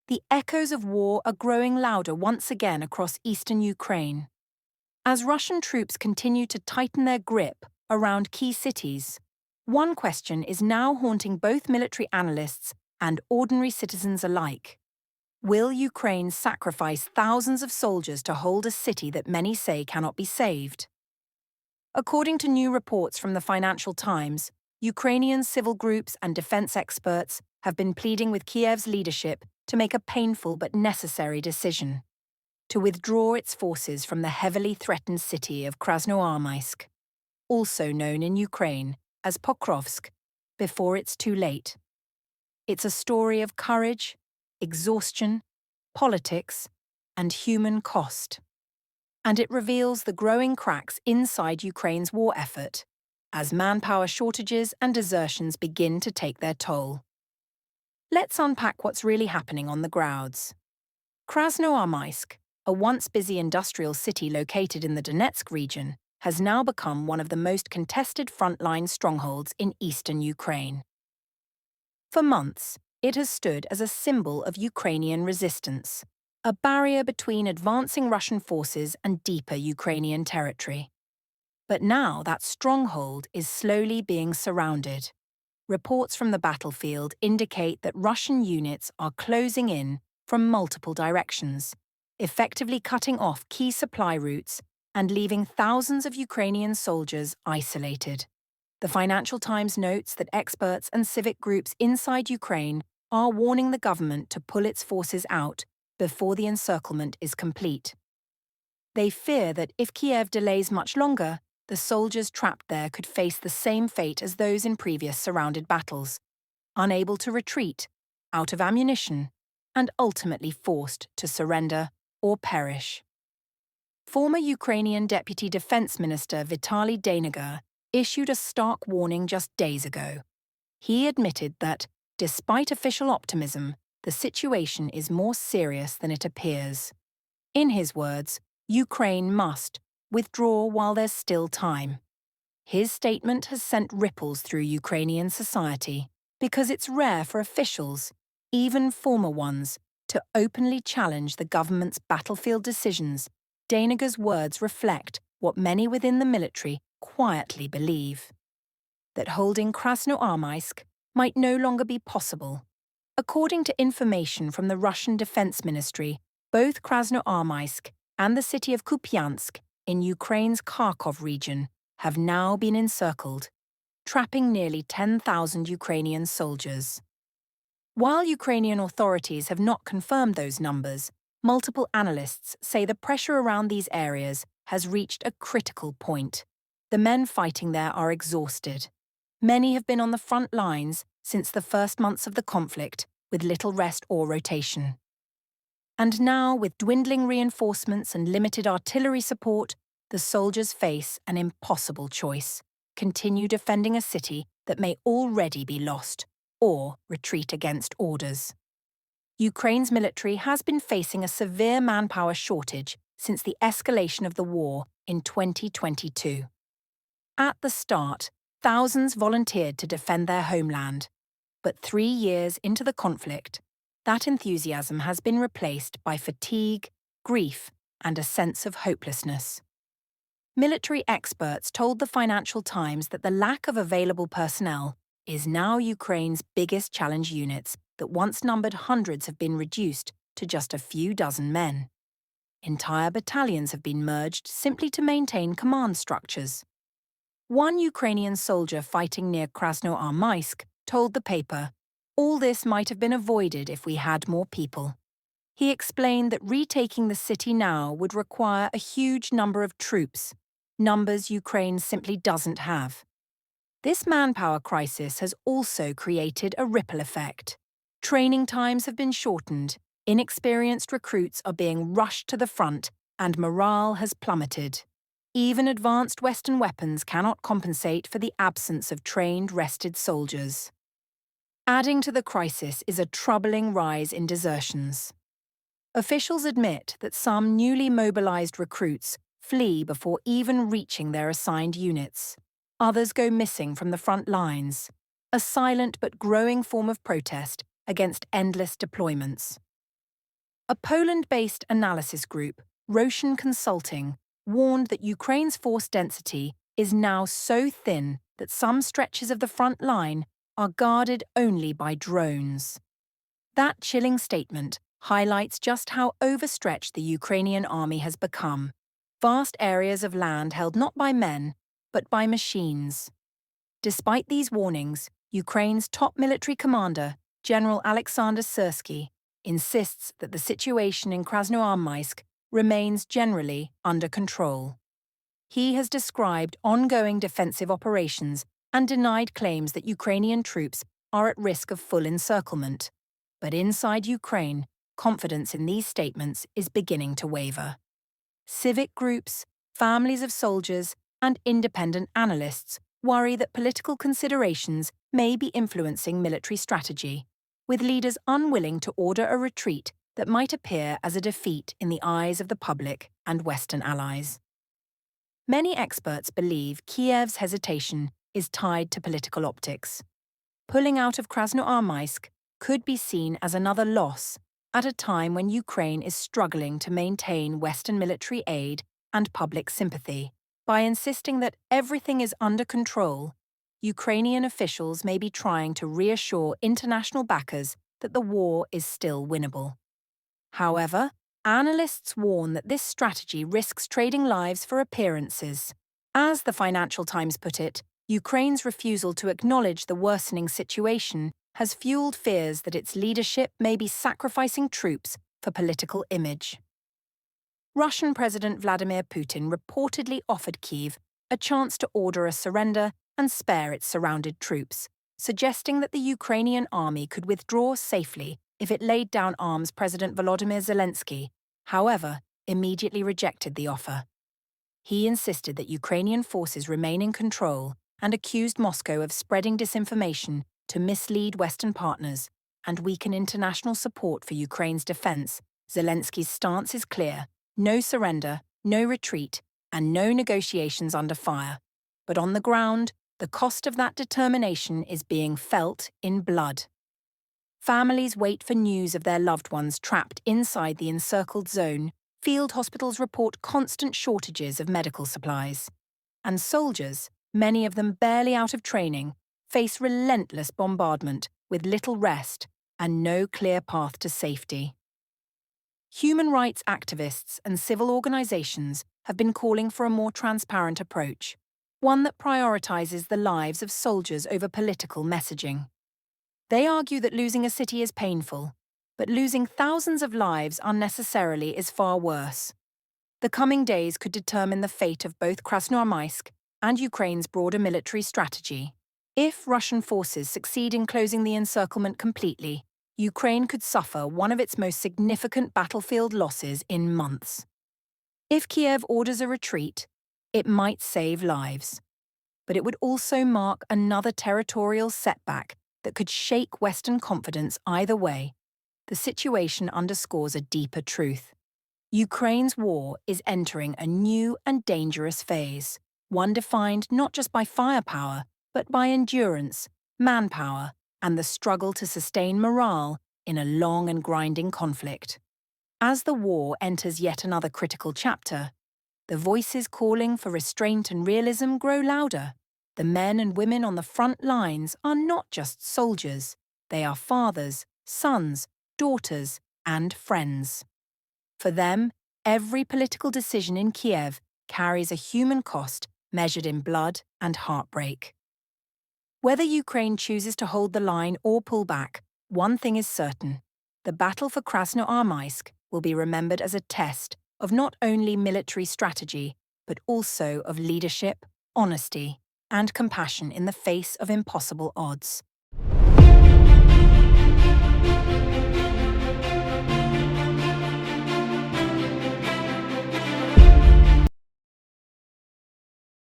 the echoes of war are growing louder once again across eastern Ukraine. As Russian troops continue to tighten their grip around key cities, one question is now haunting both military analysts and ordinary citizens alike. Will Ukraine sacrifice thousands of soldiers to hold a city that many say cannot be saved? According to new reports from the Financial Times, Ukrainian civil groups and defense experts have been pleading with Kiev's leadership to make a painful but necessary decision: to withdraw its forces from the heavily threatened city of Krasnoarmeysk, also known in Ukraine as Pokrovsk, before it's too late. It's a story of courage, exhaustion, politics, and human cost. And it reveals the growing cracks inside Ukraine's war effort, as manpower shortages and desertions begin to take their toll. Let's unpack what's really happening on the grounds. Krasnoarmeysk, a once busy industrial city located in the Donetsk region, has now become one of the most contested frontline strongholds in eastern Ukraine. For months, it has stood as a symbol of Ukrainian resistance, a barrier between advancing Russian forces and deeper Ukrainian territory. But now that stronghold is slowly being surrounded. Reports from the battlefield indicate that Russian units are closing in from multiple directions, effectively cutting off key supply routes and leaving thousands of Ukrainian soldiers isolated. The Financial Times notes that experts and civic groups inside Ukraine are warning the government to pull its forces out before the encirclement is complete. They fear that if Kiev delays much longer, the soldiers trapped there could face the same fate as those in previous surrounded battles, unable to retreat, out of ammunition, and ultimately forced to surrender or perish. Former Ukrainian Deputy Defense Minister Vitaly Deniger issued a stark warning just days ago. He admitted that, despite official optimism, the situation is more serious than it appears. In his words, Ukraine must withdraw while there's still time. His statement has sent ripples through Ukrainian society because it's rare for officials, even former ones, to openly challenge the government's battlefield decisions. Deniger's words reflect what many within the military quietly believe: that holding Krasnoarmeysk might no longer be possible. According to information from the Russian Defense Ministry, both Krasnoarmeysk and the city of Kupiansk in Ukraine's Kharkov region have now been encircled, trapping nearly 10,000 Ukrainian soldiers. While Ukrainian authorities have not confirmed those numbers, multiple analysts say the pressure around these areas has reached a critical point. The men fighting there are exhausted. Many have been on the front lines since the first months of the conflict, with little rest or rotation. And now, with dwindling reinforcements and limited artillery support, the soldiers face an impossible choice: continue defending a city that may already be lost, or retreat against orders. Ukraine's military has been facing a severe manpower shortage since the escalation of the war in 2022. At the start, thousands volunteered to defend their homeland. But 3 years into the conflict, that enthusiasm has been replaced by fatigue, grief, and a sense of hopelessness. Military experts told the Financial Times that the lack of available personnel is now Ukraine's biggest challenge. Units that once numbered hundreds have been reduced to just a few dozen men. Entire battalions have been merged simply to maintain command structures. One Ukrainian soldier fighting near Krasnoarmeysk told the paper, "All this might have been avoided if we had more people." He explained that retaking the city now would require a huge number of troops, numbers Ukraine simply doesn't have. This manpower crisis has also created a ripple effect. Training times have been shortened, inexperienced recruits are being rushed to the front, and morale has plummeted. Even advanced Western weapons cannot compensate for the absence of trained, rested soldiers. Adding to the crisis is a troubling rise in desertions. Officials admit that some newly mobilized recruits flee before even reaching their assigned units. Others go missing from the front lines, a silent but growing form of protest against endless deployments. A Poland-based analysis group, Roshan Consulting, warned that Ukraine's force density is now so thin that some stretches of the front line are guarded only by drones. That chilling statement highlights just how overstretched the Ukrainian army has become. Vast areas of land held not by men, but by machines. Despite these warnings, Ukraine's top military commander, General Alexander Syrsky, insists that the situation in Krasnoarmeysk remains generally under control. He has described ongoing defensive operations and denied claims that Ukrainian troops are at risk of full encirclement. But inside Ukraine, confidence in these statements is beginning to waver. Civic groups, families of soldiers, and independent analysts worry that political considerations may be influencing military strategy, with leaders unwilling to order a retreat that might appear as a defeat in the eyes of the public and Western allies. Many experts believe Kiev's hesitation is tied to political optics. Pulling out of Krasnoarmeysk could be seen as another loss at a time when Ukraine is struggling to maintain Western military aid and public sympathy. By insisting that everything is under control, Ukrainian officials may be trying to reassure international backers that the war is still winnable. However, analysts warn that this strategy risks trading lives for appearances. As the Financial Times put it, Ukraine's refusal to acknowledge the worsening situation has fueled fears that its leadership may be sacrificing troops for political image. Russian President Vladimir Putin reportedly offered Kiev a chance to order a surrender and spare its surrounded troops, suggesting that the Ukrainian army could withdraw safely if it laid down arms. President Volodymyr Zelensky, however, immediately rejected the offer. He insisted that Ukrainian forces remain in control and accused Moscow of spreading disinformation to mislead Western partners and weaken international support for Ukraine's defense. Zelensky's stance is clear: no surrender, no retreat, and no negotiations under fire. But on the ground, the cost of that determination is being felt in blood. Families wait for news of their loved ones trapped inside the encircled zone. Field hospitals report constant shortages of medical supplies. And soldiers, many of them barely out of training, face relentless bombardment with little rest and no clear path to safety. Human rights activists and civil organizations have been calling for a more transparent approach, one that prioritizes the lives of soldiers over political messaging. They argue that losing a city is painful, but losing thousands of lives unnecessarily is far worse. The coming days could determine the fate of both Krasnoarmeysk and Ukraine's broader military strategy. If Russian forces succeed in closing the encirclement completely, Ukraine could suffer one of its most significant battlefield losses in months. If Kiev orders a retreat, it might save lives. But it would also mark another territorial setback that could shake Western confidence either way. The situation underscores a deeper truth. Ukraine's war is entering a new and dangerous phase, one defined not just by firepower, but by endurance, manpower, and the struggle to sustain morale in a long and grinding conflict. As the war enters yet another critical chapter, the voices calling for restraint and realism grow louder. The men and women on the front lines are not just soldiers. They are fathers, sons, daughters, and friends. For them, every political decision in Kiev carries a human cost measured in blood and heartbreak. Whether Ukraine chooses to hold the line or pull back, one thing is certain: the battle for Krasnoarmeysk will be remembered as a test of not only military strategy, but also of leadership, honesty, and compassion in the face of impossible odds.